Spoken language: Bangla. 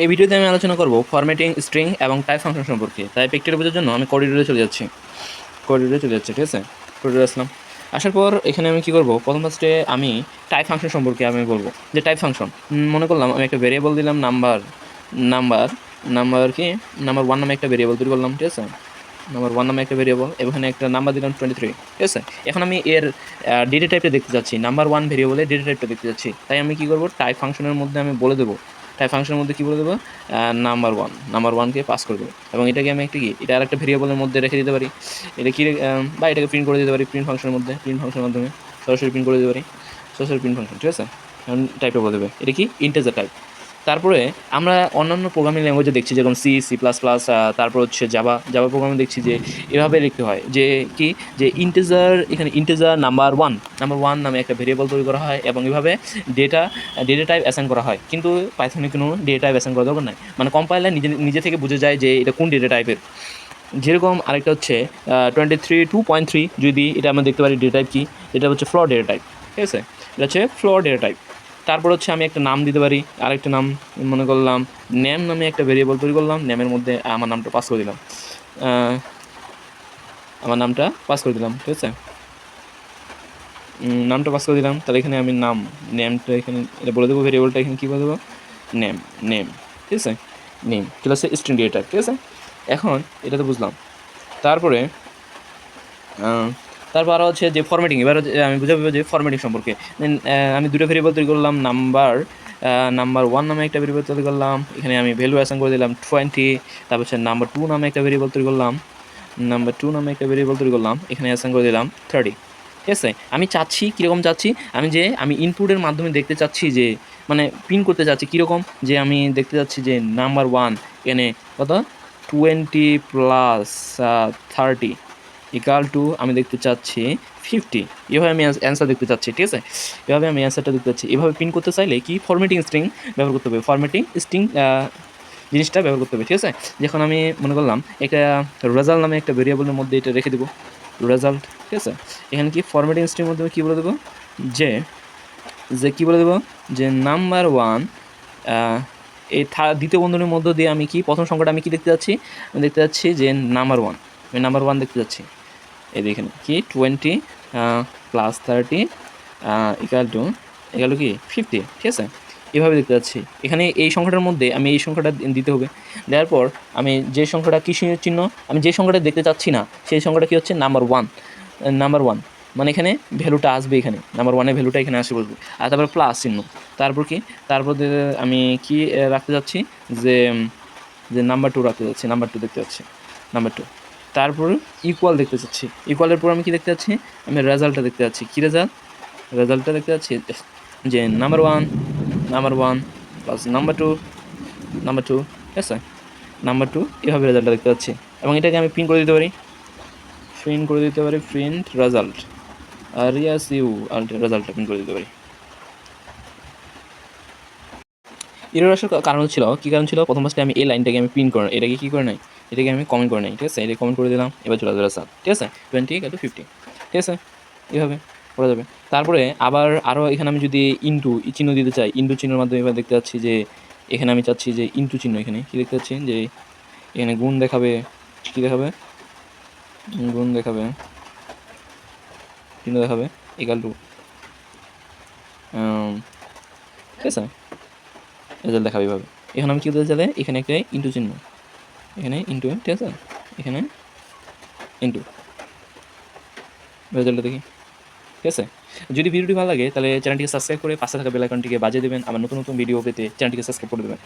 এই ভিডিওতে আমি আলোচনা করব ফরম্যাটিং স্ট্রিং এবং টাইপ ফাংশন সম্পর্কে। তাই পিকচার বোঝার জন্য আমি করিডোরে চলে যাচ্ছি। ঠিক আছে, করিডোরে আসলাম। আসার পর এখানে আমি কি করব, প্রথম ফার্স্টে আমি টাইপ ফাংশন সম্পর্কে আমি বলবো যে টাইপ ফাংশন মনে করলাম আমি একটা ভেরিয়েবল দিলাম নাম্বার নাম্বার নাম্বার কি নাম্বার 1 নামে একটা ভেরিয়েবল তৈরি করলাম। ঠিক আছে, নাম্বার 1 নামে একটা ভেরিয়েবল, এখানে একটা নাম্বার দিলাম 23। ঠিক আছে, এখন আমি এর ডেটা টাইপটা দেখতে চাচ্ছি, নাম্বার 1 ভেরিয়েবলের ডেটা টাইপটা দেখতে চাচ্ছি। তাই আমি কি করব, টাইপ ফাংশনের মধ্যে আমি বলে দেবো, টাইপ ফাংশনের মধ্যে কী বলে দেবো, নাম্বার ওয়ানকে পাস করে দেবো এবং এটাকে আমি একটা কি এটা আর একটা ভেরিয়েবলের মধ্যে রেখে দিতে পারি। এটা কি বা এটাকে প্রিন্ট করে দিতে পারি প্রিন্ট ফাংশনের মধ্যে, প্রিন্ট ফাংশনের মাধ্যমে সরাসরি প্রিন্ট করে দিতে পারি, সরাসরি প্রিন্ট ফাংশন। ঠিক আছে, এখন টাইপটা বলে দেবে এটা কি ইন্টিজার টাইপ। তারপরে আমরা অন্যান্য প্রোগ্রামিং ল্যাঙ্গুয়েজে দেখছি যেরকম সি প্লাস প্লাস, তারপর হচ্ছে জাভা প্রোগ্রামে দেখছি যে এভাবে লিখতে হয় যে কি যে ইন্টিজার, এখানে ইন্টিজার নাম্বার ওয়ান নামে একটা ভেরিয়েবল তৈরি করা হয় এবং এভাবে ডেটা টাইপ অ্যাসাইন করা হয়। কিন্তু পাইথনে কোনো ডেটা টাইপ অ্যাসাইন করা দরকার নাই, মানে কম্পাইলার নিজে থেকে বুঝে যায় যে এটা কোন ডেটা টাইপের। যেরকম আরেকটা হচ্ছে 2.3 যদি এটা আমরা দেখতে পারি ডেটা টাইপ কি, এটা হচ্ছে ফ্লোর ডেটা টাইপ। ঠিক আছে, এটা হচ্ছে ফ্লোর ডেটা টাইপ। তারপর হচ্ছে আমি একটা নাম দিতে পারি, আরেকটা নাম মনে করলাম নেম নামে একটা ভেরিয়েবল তৈরি করলাম, নেমের মধ্যে আমার নামটা পাস করে দিলাম, ঠিক আছে, নামটা পাস করে দিলাম। তাহলে এখানে আমি নেমটা এখানে এটা বলে দেবো, ভেরিয়েবলটা এখানে কী বলে দেবো, নেম। ঠিক আছে, নেম ক্লাসে স্ট্রিং ডেটা টাইপ। ঠিক আছে, এখন এটা তো বুঝলাম। তারপরে আরও হচ্ছে যে ফরম্যাটিং, এবার আমি বুঝাবো যে ফরম্যাটিং সম্পর্কে। আমি দুটো ভেরিয়েবল তৈরি করলাম, নাম্বার 1 নামে একটা ভেরিয়েবল তৈরি করলাম, এখানে আমি ভ্যালু অ্যাসাইন করে দিলাম 20। তারপর হচ্ছে নাম্বার 2 নামে একটা ভেরিয়েবল তৈরি করলাম, এখানে অ্যাসাইন করে দিলাম 30। ঠিক আছে, আমি চাচ্ছি কীরকম চাচ্ছি, আমি ইনপুটের মাধ্যমে দেখতে চাচ্ছি যে মানে প্রিন্ট করতে চাচ্ছি কীরকম, যে আমি দেখতে চাচ্ছি যে নাম্বার 1 এখানে কত 20 প্লাস 30 ইকাল টু আমি দেখতে চাচ্ছি 50। এভাবে আমি অ্যান্সার দেখতে চাচ্ছি। ঠিক আছে, এভাবে আমি অ্যান্সারটা দেখতে চাচ্ছি। এভাবে প্রিন্ট করতে চাইলে কি ফরম্যাটিং স্ট্রিং ব্যবহার করতে হবে, ফরম্যাটিং স্ট্রিং জিনিসটা ব্যবহার করতে হবে। ঠিক আছে, যখন আমি মনে করলাম একটা রেজাল্ট নামে একটা ভেরিয়েবলের মধ্যে এটা রেখে দেবো রেজাল্ট। ঠিক আছে, এখানে কি ফরম্যাটিং স্ট্রিংয়ের মধ্যে কী বলে দেবো, যে কী বলে দেবো যে নাম্বার 1 এই দ্বিতীয় বন্ধনীর মধ্য দিয়ে আমি কি প্রথম সংখ্যাটা আমি কি দেখতে যাচ্ছি, আমি দেখতে যাচ্ছি যে নাম্বার 1, আমি নাম্বার 1 দেখতে যাচ্ছি। এই দেখেন কি 20 প্লাস 30 ইকাল টু কি 50। ঠিক আছে, এভাবে দেখতে যাচ্ছি। এখানে এই সংখ্যাটার মধ্যে আমি এই সংখ্যাটা দিতে হবে। দেওয়ার পর আমি যে সংখ্যাটা কী চিহ্ন, আমি যে সংখ্যাটা দেখতে চাচ্ছি না সেই সংখ্যাটা কী হচ্ছে নাম্বার ওয়ান, মানে এখানে ভ্যালুটা আসবে, এখানে নাম্বার 1-এর ভ্যালুটা এখানে আসবে বলবো। আর তারপর প্লাস চিহ্ন, তারপর আমি কি রাখতে যাচ্ছি, যে নাম্বার 2 রাখতে যাচ্ছি, নাম্বার 2 দেখতে যাচ্ছি, নাম্বার 2। তারপর ইকুয়াল দেখতে চাচ্ছি, ইকুয়ালের পর আমি কি দেখতে যাচ্ছি, আমি রেজাল্টটা দেখতে যাচ্ছি। কী রেজাল্টটা দেখতে যাচ্ছি যে নাম্বার 1 প্লাস নাম্বার 2, ঠিক আছে, নাম্বার 2 এভাবে রেজাল্টটা দেখতে পাচ্ছি। এবং এটাকে আমি প্রিন্ট করে দিতে পারি, প্রিন্ট রেজাল্ট, আর রেজাল্টটা প্রিন্ট করে দিতে পারি। এরর আসার কারণ ছিল, কী কারণ ছিল, প্রথম ফার্স্টে আমি এই লাইনটাকে আমি প্রিন্ট করে, এটাকে কী করে নাই, এটাকে আমি কমেন্ট করে নাই। ঠিক আছে, এটাকে কমেন্ট করে দিলাম, এবার চলে যাবে 7। ঠিক আছে, 20 = 50। ঠিক আছে, এভাবে করা যাবে। তারপরে আবার আরও এখানে আমি যদি ইনটু চিহ্ন দিতে চাই, ইনটু চিহ্নের মাধ্যমে এবার দেখতে পাচ্ছি যে এখানে আমি চাচ্ছি যে ইনটু চিহ্ন, এখানে কী দেখতে পাচ্ছি যে এখানে গুণ দেখাবে, কী দেখাবে, গুণ দেখাবে, চিহ্ন দেখাবে ইকাল টু, ঠিক আছে, রেজাল্ট দেখাবে এভাবে। এখন আমি কী বলতে চাইলে এখানে একটা ইনটু চিহ্ন, এখানে ইনটু, ঠিক আছে, এখানে ইনটু, রেজাল্টটা দেখি। ঠিক আছে, যদি ভিডিওটি ভালো লাগে তাহলে চ্যানেলটিকে সাবস্ক্রাইব করে পাশে থাকা বেল আইকনটিকে বাজিয়ে দেবেন। আমার নতুন ভিডিও পেতে চ্যানেলটিকে সাবস্ক্রাইব করে দেবেন।